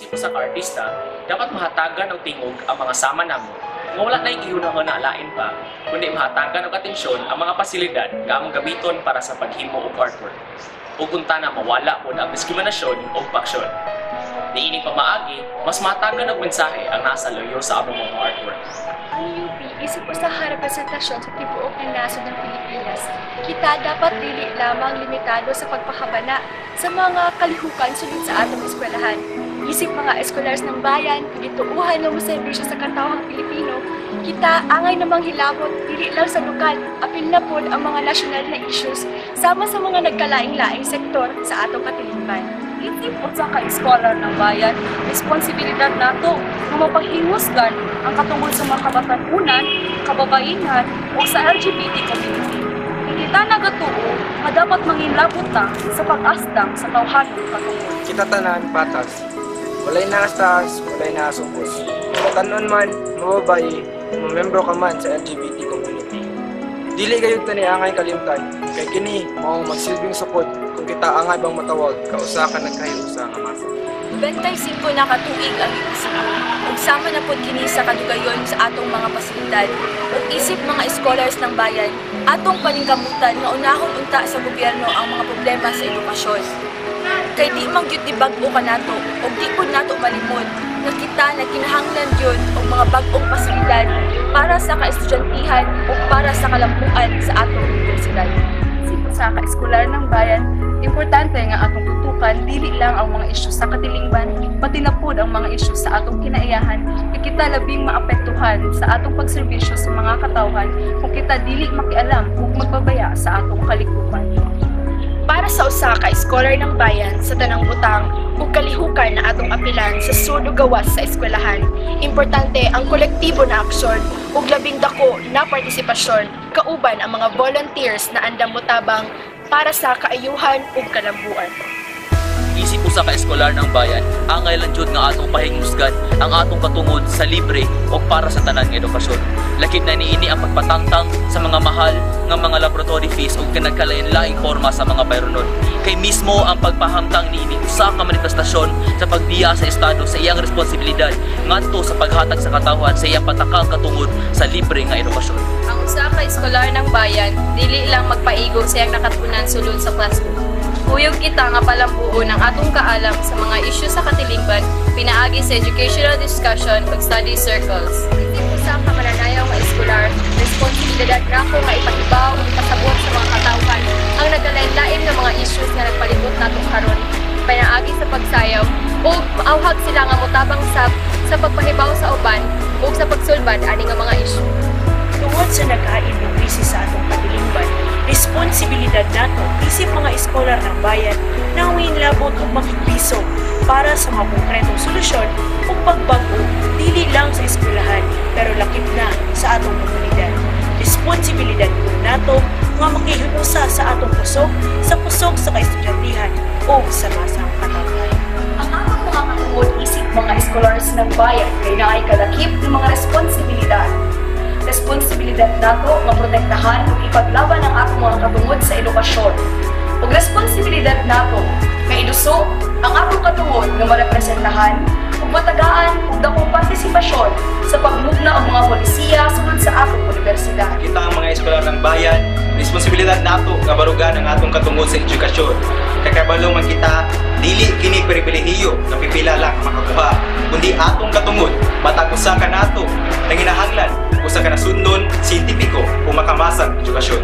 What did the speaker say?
isip sa artista, dapat mahatagan og tingog ang mga sama namo. Nga wala na ihunahon na alain pa, kundi mahatagan og atensyon ang mga pasilidad nga among gamiton para sa paghimo og artwork. Ug unta na mawala pod ang diskriminasyon o paksyon. Niining pamaagi, mas mahatagan og mensahe ang nasa loyo sa among mga artwork. Ang UP isip sa representasyon sa tibuok ng nasod ng Pilipinas. Kita dapat dili lamang limitado sa pagpahabana sa mga kalihukan sulod sa atong eskwelahan. Isip mga eskolars ng bayan, pagituuhan ng serbisyo sa katawhang Pilipino, kita angay namang hilabot, dili lang sa lokal, apil na pod ang mga nasyonal na issues sama sa mga nagkalaing-laing sektor sa atong katilingban. Isip sa ka-scholar ng bayan, responsibilidad nato na mapahingusgan ang katungkol sa mga kabatanunan, kababaihan o sa LGBT community. Hindi ta nagatuo nga dapat manginlabot ta sa pag-asdang sa tawhanong katungkol. Kita tanan patas. Walay nastas, walay nasupos. Kanon man, mababay, membro ka man sa LGBT community. Dili kayo taniangay kalimtan, kay kini mao magsilbing sukod kung kita angay bang matawag kausa ka nagkahiusa nga masa. 25 na katuig ang iisip ug sama na pod kini sa kadugayon sa atong mga pasilidad ug isip mga scholars ng bayan atong paningkamutan nga unahon unta sa gobyerno ang mga problema sa edukasyon. Kay di man gyud bag-o kanato ug di pod nato malimot nga kita nagkinahanglan gyud og mga bag-ong pasilidad para sa kaestudyantihan ug para sa kalampuan sa atong universidad. Sa ka-eskular ng bayan, importante nga atong tutukan dili lang ang mga isyu sa katilingban, pati na pod ang mga isyu sa atong kinaiyahan, kay kita labing maapektuhan sa atong pagserbisyo sa mga katawhan kung kita dili makialam ug magbabaya sa atong kalikupan. Para sa usa ka scholar ng bayan sa tanang butang ug kalihukan na atong apilan sa suno gawas sa eskwelahan, importante ang kolektibo na aksyon ug labing dako na partisipasyon kauban ang mga volunteers na andam motabang para sa kaayuhan ug kalambuan. Isip usa ka eskolar ng bayan, angay lang jud nga atong pahingusgan ang atong katungod sa libre o para sa tanan nga edukasyon. Lakip na niini ang pagpatangtang sa mga mahal nga mga laboratory fees ug kanagkalain-laing forma sa mga bayronon. Kay mismo ang pagpahamtang niini usa ka manifestasyon sa pagbiya sa estado sa iyang responsibilidad ngadto sa paghatag sa katawhan sa iyang patakang katungod sa libre nga edukasyon. Ang usa ka eskolar ng bayan, dili lang magpaigo sa iyang nakatunan sulod sa classroom. Huyog kita nga palambuon ang atong kaalam sa mga isyu sa katilingban, pinaagi sa educational discussion ug study circles. Isip usa ka mananayaw nga eskolar, responsibilidad nako nga ipahibaw ug ipasabot sa mga katawhan ang nagkalain-lain nga mga issues nga nagpalibot natong karon. Pinaagi sa pagsayaw ug maawhag sila nga motabang sab sa pagpahibaw sa uban ug sa pagsulbad ani nga mga isyu. Tungod sa nag-ain ng krisis sa atong katilingban, responsibilidad nato isip mga eskolar ng bayan na labot ug makikbiso para sa mga konkretong solusyon ug pagbago dili lang sa eskwelahan pero lakip na sa atong komunidad. Responsibilidad po nato nga makihinusa sa atong pusog sa kaestudyantihan o sa masang katawhan. Ang atong mga katungod isip mga eskolars ng bayan kay naay kalakip ng mga responsibilidad. Responsibilidad nato nga protektahan ug ipaglaban ang atong mga katungod sa edukasyon. Ug responsibilidad nato nga iduso ang atong katungod nga marepresentahan ug matagaan ug dakong partisipasyon sa pagmugna og mga polisiya sulod sa atong universidad. Kita ang mga eskolar ng bayan, responsibilidad nato nga barugan ang atong katungod sa edukasyon. Kakabalo man kita, dili kini pribilehiyo nga pipila lang makakuha, kundi atong katungod matag usa ka nato nanginahanglan usa ka nasundon siyentipiko o makamasang edukasyon.